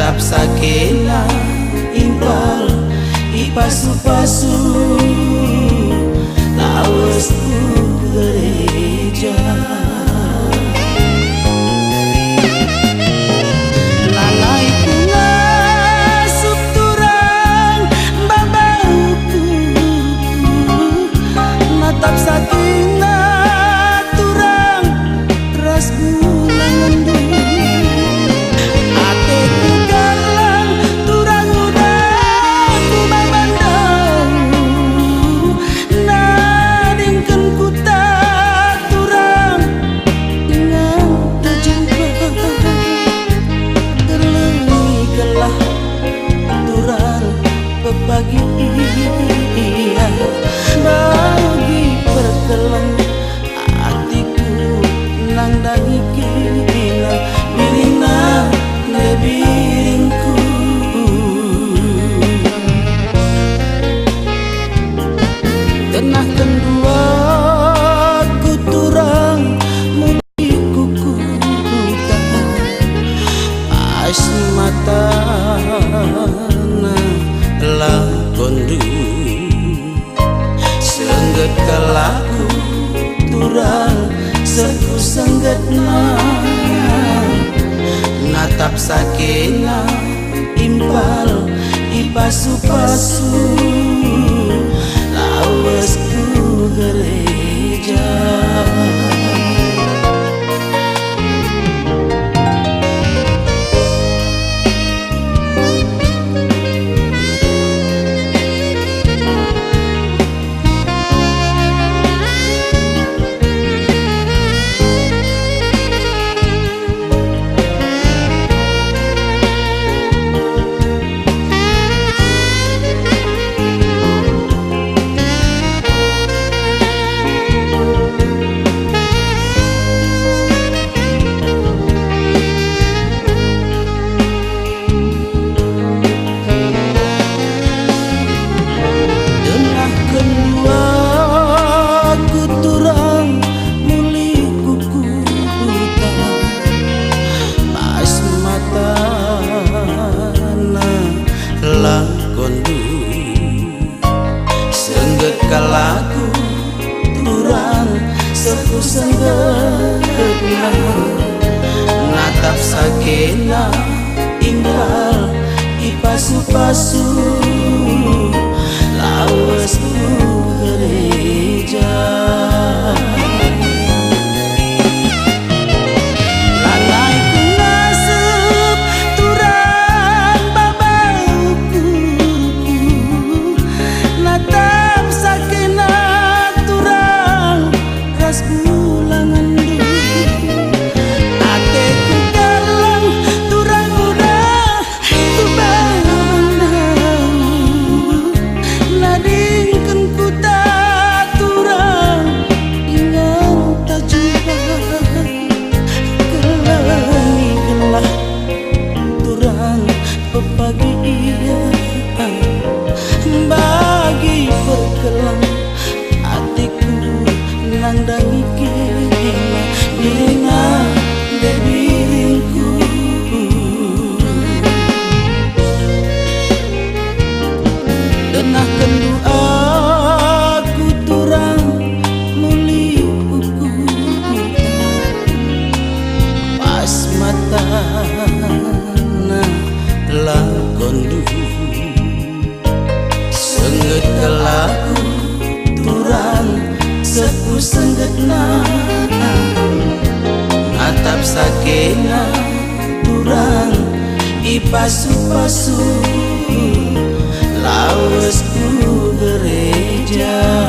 natap sakena impal ipasu-pasu lawasku gereja lalai ku ngasup turang babauku natap sakena turang ras bulan ngendu bagi perkelan hatiku nang dangi kina birina nebiringku tenah kedua ku turang muli kuku as mata lakondu sengget kalaku turang seku senggetna natap sakena impal ipasu-pasu lawasku gereja sengget kalaku turang seku senggetna natap sakena impal ipasu-pasu lawasku gereja bagi perkelan hatiku nang dangi kina birina debiringku denah kendu aku turang muli kuku pas mata lakondu sengget kalaku turang seku senggetna natap sakena turang ipasu-pasu lawasku gereja